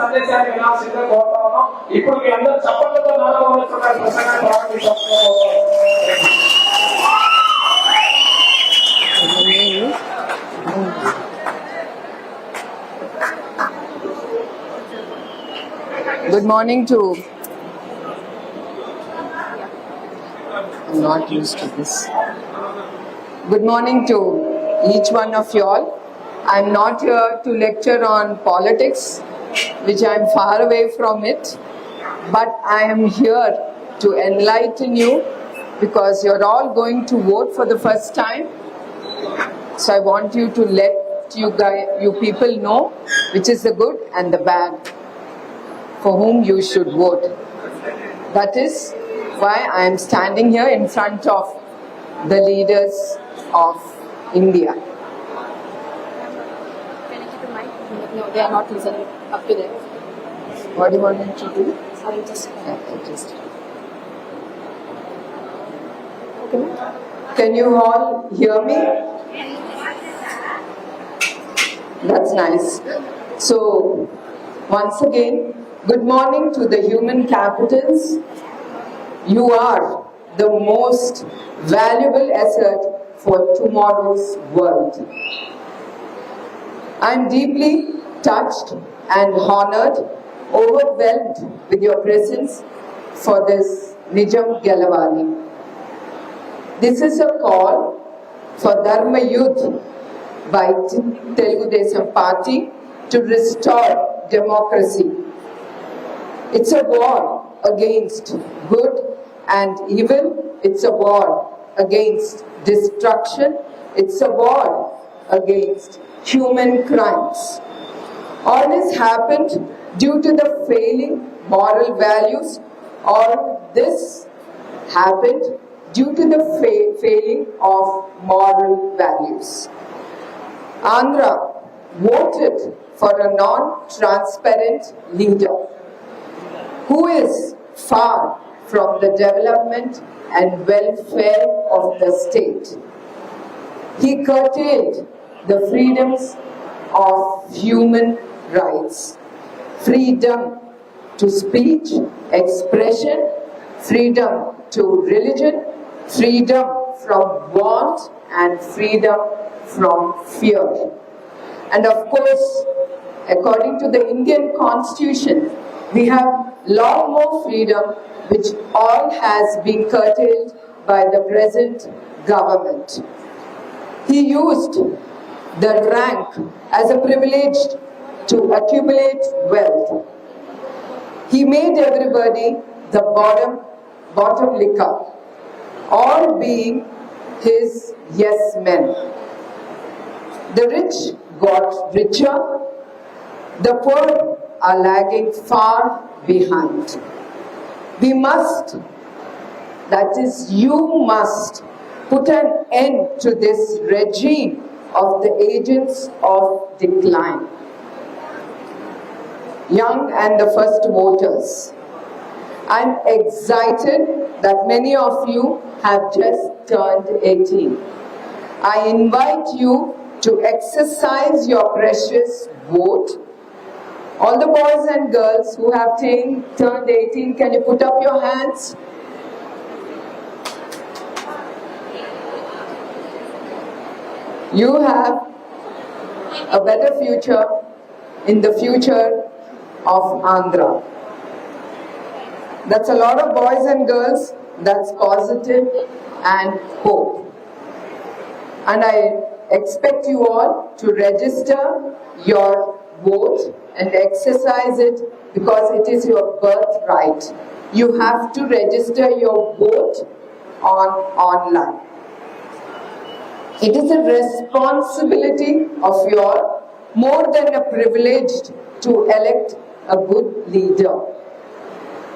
సందేశాన్ని వినాల్సిందిగా కోరుతా ఉన్నాం. ఇప్పుడు మీ అందరూ చప్పట్లతో నారా భువనేశ్వరి గారి ప్రసంగాన్ని ప్రారంభించారు. Good morning to, I'm not used to this. Good morning to each one of you all. I'm not here to lecture on politics, which I'm far away from it, but I am here to enlighten you because you're all going to vote for the first time. So I want you to let you people know which is the good and the bad, for whom you should vote. That is why I am standing here in front of the leaders of India. Can I keep the mic? No, they are not listening up to them. What do you want me to do? I will just. Okay, ma'am. Can you all hear me? That's nice. So, once again, good morning to the human capitals. You are the most valuable asset for tomorrow's world. I am deeply touched and honored, overwhelmed with your presence for this Nijam Gelavali. This is a call for Dharma Yudh by Telugu Party to restore democracy. It's a war against good and evil. It's a war against destruction. It's a war against human crimes. All this happened due to the failing moral values. All this happened due to the failing of moral values. Andhra voted for a non-transparent leader who is far from the development and welfare of the state. He curtailed the freedoms of human rights, freedom to speech, expression, freedom to religion, freedom from want, and freedom from fear. And of course, according to the Indian Constitution, we have lot more freedom, which all has been curtailed by the present government. He used the rank as a privilege to accumulate wealth. He made everybody the bottom licker, all being his yes men. The rich got richer, the poor are lagging far behind. We must, that is, you must put an end to this regime of the agents of decline. Young and the first voters, I'm excited that many of you have just turned 18. I invite you to exercise your precious vote. All the boys and girls who have turned 18, can you put up your hands? You have a better future in the future of Andhra. That's a lot of boys and girls. That's positive and hope. And I expect you all to register your vote and exercise it because it is your birthright. You have to register your vote online. It is a responsibility of your more than a privilege to elect a good leader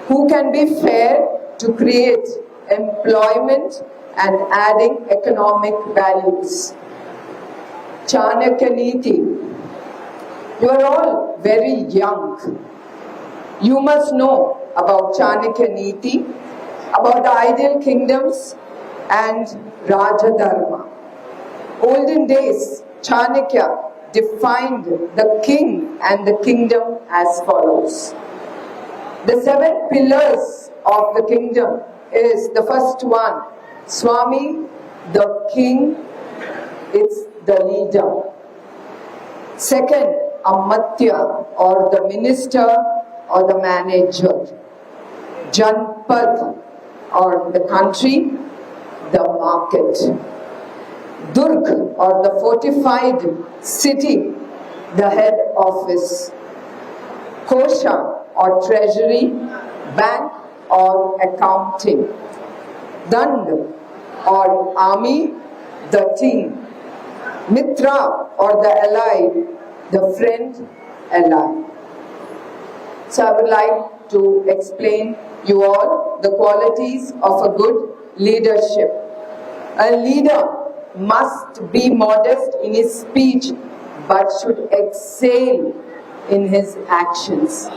who can be fair to create employment and adding economic values. Chanakya Niti. You are all very young. You must know about Chanakya Niti, about the ideal kingdoms and Raja Dharma. Olden days, Chanakya defined the king and the kingdom as follows. The 7 pillars of the kingdom is the first one, Swami, the king, it's the leader. Second, Amatya, or the minister or the manager. Janpad, or the country, the market. Durg, or the fortified city, the head office. Kosha, or treasury, bank or accounting. Dand, or army, the team. Mitra, or the ally, the friend, ally. So I would like to explain you all the qualities of a good leadership. A leader must be modest in his speech but should excel in his actions.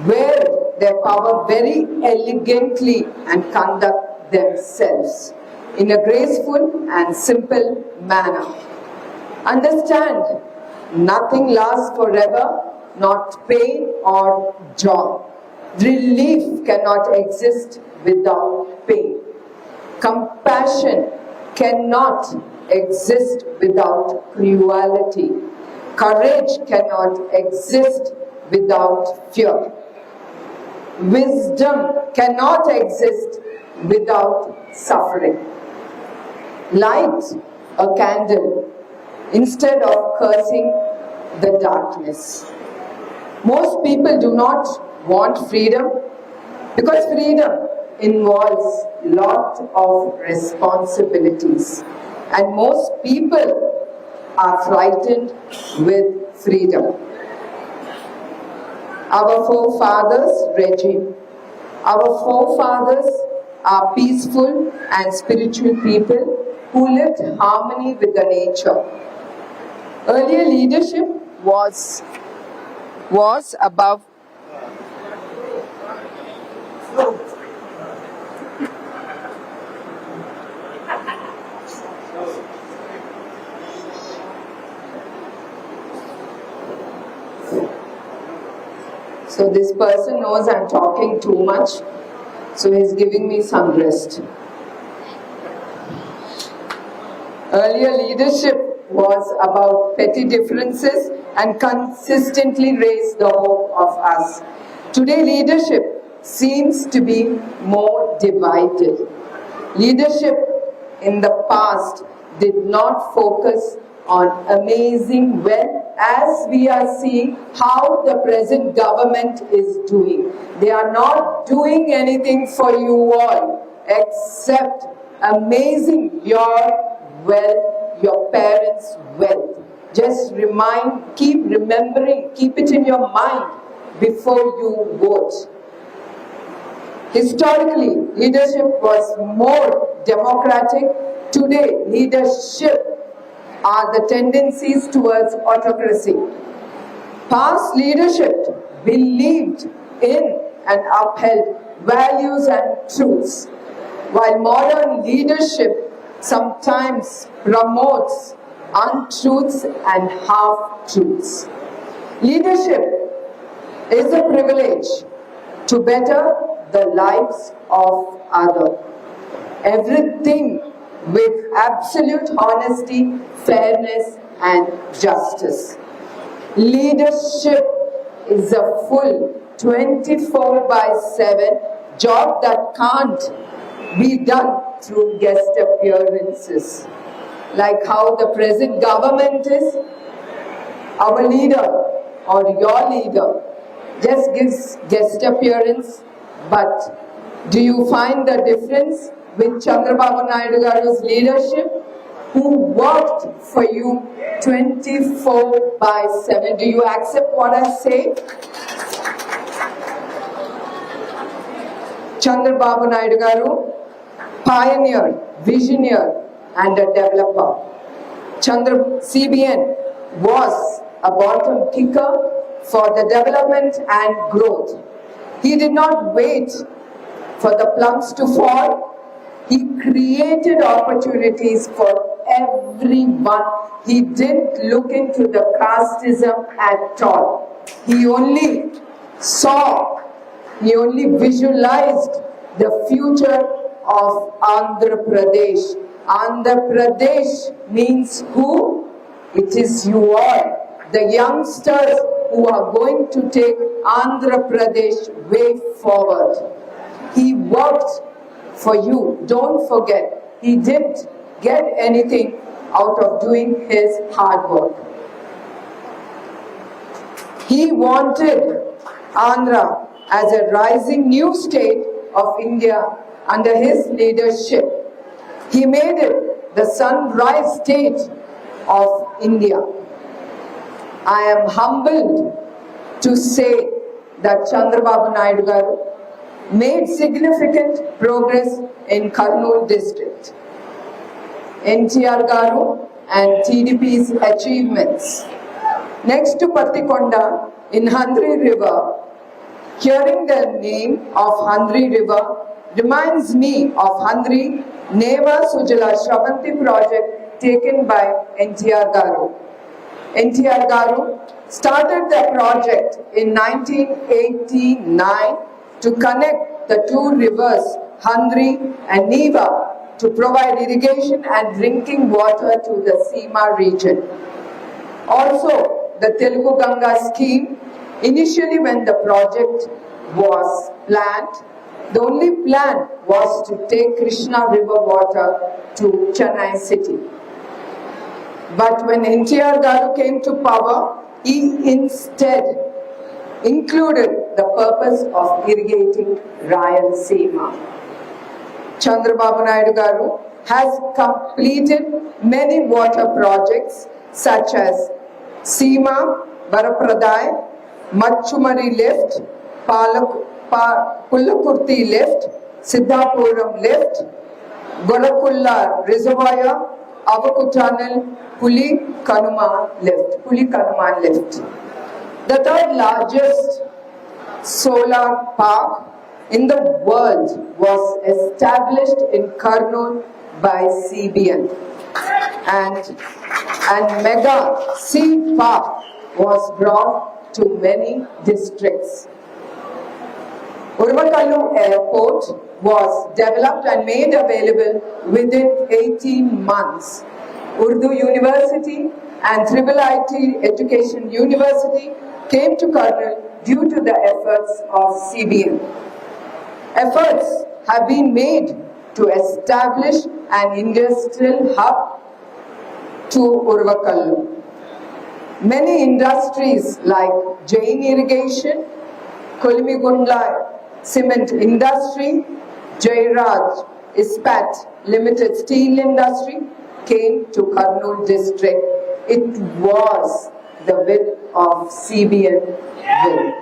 Wear their power very elegantly and conduct themselves in a graceful and simple manner. Understand, nothing lasts forever, not pain or joy. Relief cannot exist without pain. Compassion cannot exist without cruelty. Courage cannot exist without fear. Wisdom cannot exist without suffering. Light a candle instead of cursing the darkness. Most people do not want freedom because freedom involves lot of responsibilities, and most people are frightened with freedom. Our forefathers' regime. Our forefathers are peaceful and spiritual people who lived in harmony with the nature. Earlier leadership was above So this person knows I'm talking too much, so he's giving me some rest. Earlier leadership was about petty differences and consistently raised the hope of us. Today leadership seems to be more divided. Leadership in the past did not focus on amazing wealth as we are seeing how the present government is doing. They are not doing anything for you all except amazing your wealth, your parents' wealth. Just keep remembering, keep it in your mind before you vote. Historically, leadership was more democratic. Today, leadership are the tendencies towards autocracy. Past leadership believed in and upheld values and truths, while modern leadership sometimes promotes untruths and half-truths. Leadership is a privilege to better the lives of others. Everything with absolute honesty, fairness and justice. Leadership is a full 24/7 job that can't be done through guest appearances. Like how the present government is, our leader or your leader just gives guest appearance, but do you find the difference with Chandrababunaidu garu's leadership, who worked for you 24/7? Do you accept what I say? Chandrababunaidu garu, pioneer, visionary and a developer. CBN was a bottom kicker for the development and growth. He did not wait for the plums to fall. He created opportunities for everyone. He didn't look into the casteism at all. He only saw, he only visualized the future of Andhra Pradesh. Andhra Pradesh means who? It is you all, the youngsters who are going to take Andhra Pradesh way forward. He worked for you. Don't forget, he didn't get anything out of doing his hard work. He wanted Andhra as a rising new state of India under his leadership. He made it the sunrise state of India. I am humbled to say that Chandrababunaidu garu made significant progress in Kurnool district. NTR garu and TDP's achievements. Next to Pattikonda in Handri River, hearing the name of Handri River reminds me of Handri Neva Sujala Shravanti project taken by NTR garu. NTR garu started the project in 1989 to connect the two rivers, Handri and Neva, to provide irrigation and drinking water to the Seema region. Also, the Telugu Ganga scheme, initially when the project was planned, the only plan was to take Krishna river water to Chennai city. But when NTR garu came to power, he instead included the purpose of irrigating Rayalaseema. Chandrababunaidu garu has completed many water projects such as Seema, Barapradai, Machumari lift, Pullakurti lift, Siddhapuram lift, Golakulla reservoir, Avaku tunnel, Puli Kanuma lift. The third largest solar park in the world was established in Kurnool by CBN, and mega sea park was brought to many districts. Urvakallu Airport was developed and made available within 18 months. Urdu University and IIIT Education University came to Kurnool due to the efforts of CBN. Efforts have been made to establish an industrial hub to Urvakallu. Many industries like Jain Irrigation, Kolimigundla Cement Industry, Jairaj Ispat Limited Steel Industry came to Kurnool district. It was the will of CBN will.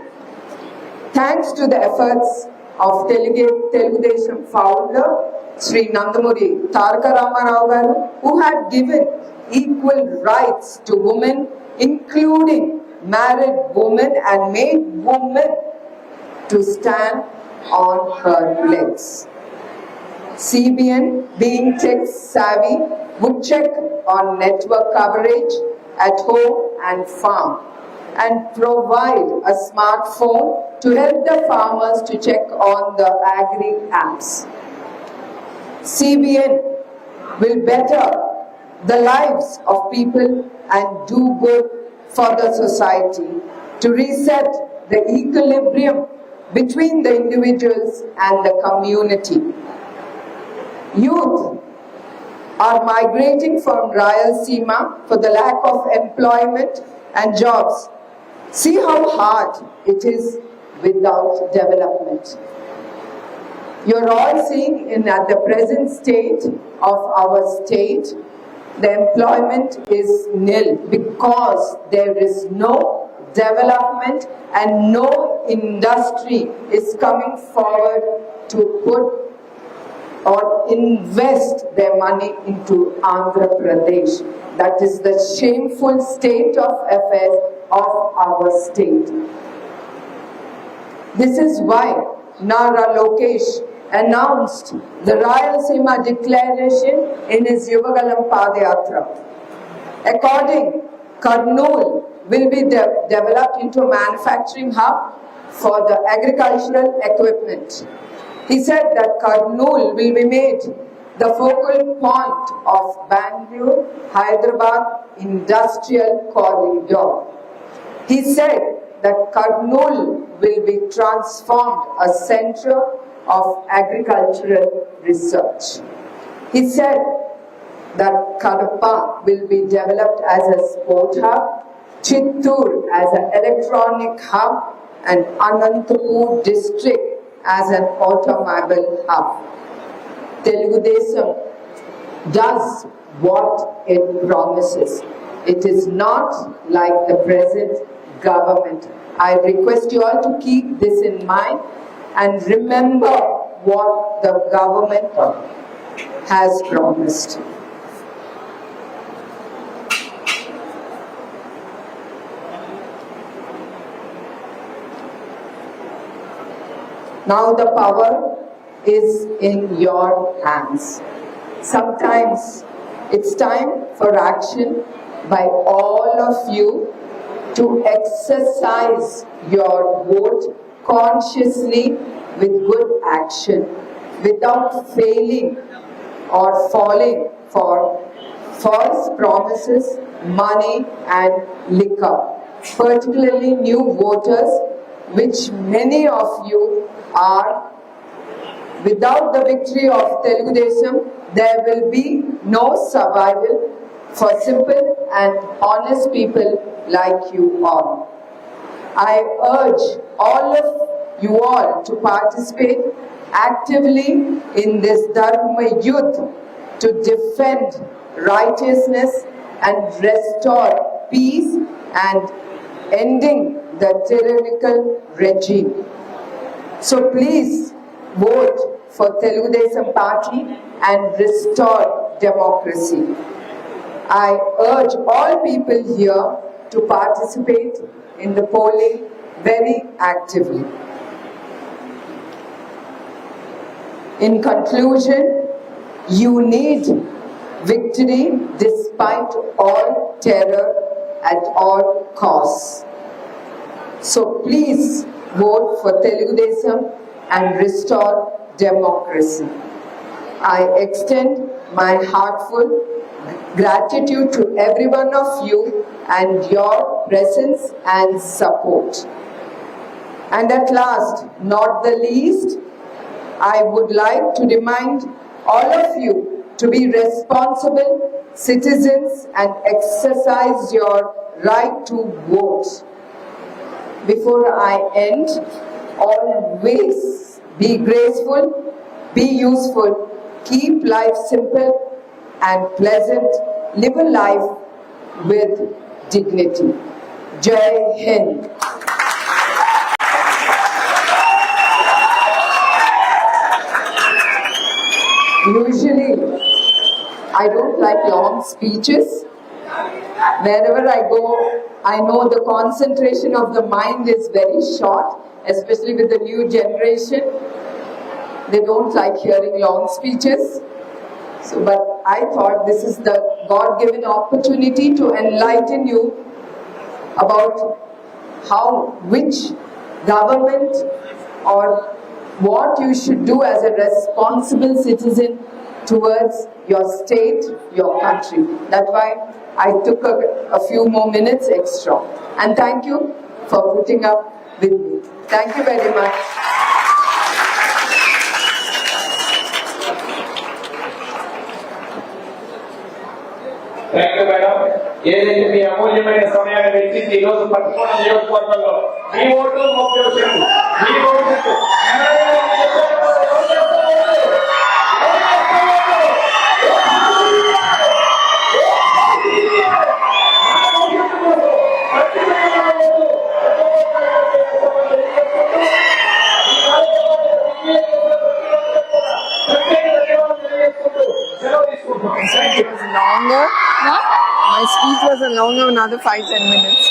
Thanks to the efforts of Telugu Desam founder Sri Nandamuri Taraka Ramarao garu, who had given equal rights to women, including married women, and made women to stand on her legs. CBN, being tech savvy, would check on network coverage at home and farm and provide a smartphone to help the farmers to check on the agri apps. CBN will better the lives of people and do good for the society to reset the equilibrium between the individuals and the community. Youth are migrating from Rayalaseema for the lack of employment and jobs. See how hard it is without development. You're all seeing at the present state of our state, the employment is nil because there is no development and no industry is coming forward to put or invest their money into Andhra Pradesh. That is the shameful state of affairs of our state. This is why Naralokesh announced the Rayalaseema Declaration in his Yuvagalam Padayatra. According, Kurnool will be developed into a manufacturing hub for the agricultural equipment. He said that Kurnool will be made the focal point of Bangalore-Hyderabad Industrial Corridor. He said that Kurnool will be transformed a center of agricultural research. He said that Kadapa will be developed as a sport hub, Chittoor as an electronic hub, and Anantapur district as an automobile hub. Telugu Desam does what it promises. It is not like the present government. I request you all to keep this in mind and remember what the government has promised. Now the power is in your hands. Sometimes it's time for action by all of you to exercise your vote consciously with good action, without failing or falling for false promises, money and liquor, particularly new voters, which many of you are. Without the victory of Telugu Desam, there will be no survival for simple and honest people like you all. I urge all of you all to participate actively in this Dharma Yudh to defend righteousness and restore peace and ending the tyrannical regime. So please vote for Telugu Desam Party and restore democracy. I urge all people here to participate in the polling very actively. In conclusion, you need victory despite all terror at all costs. So please vote for Telugu Desam and restore democracy. I extend my heartfelt gratitude to every one of you and your presence and support. And at last, not the least, I would like to remind all of you to be responsible citizens and exercise your right to vote. Before I end, always be graceful, be useful, keep life simple and pleasant, live a life with dignity. Jai Hind. Usually, I don't like long speeches. Wherever I go, I know the concentration of the mind is very short, especially with the new generation. They don't like hearing long speeches. So, but I thought this is the God-given opportunity to enlighten you about which government or what you should do as a responsible citizen towards your state, your country. That's why I took a few more minutes extra. And thank you for putting up with me. Thank you very much. Thank you madam. ఏదైతే మీ అమూల్యమైన సమయాన్ని వెచ్చించి ఈ రోజు పట్టుకోవడం నియోజకవర్గంలో మీ vote ముఖ్య విషయం. మీ vote Longer. My speech was longer, another 5-10 minutes.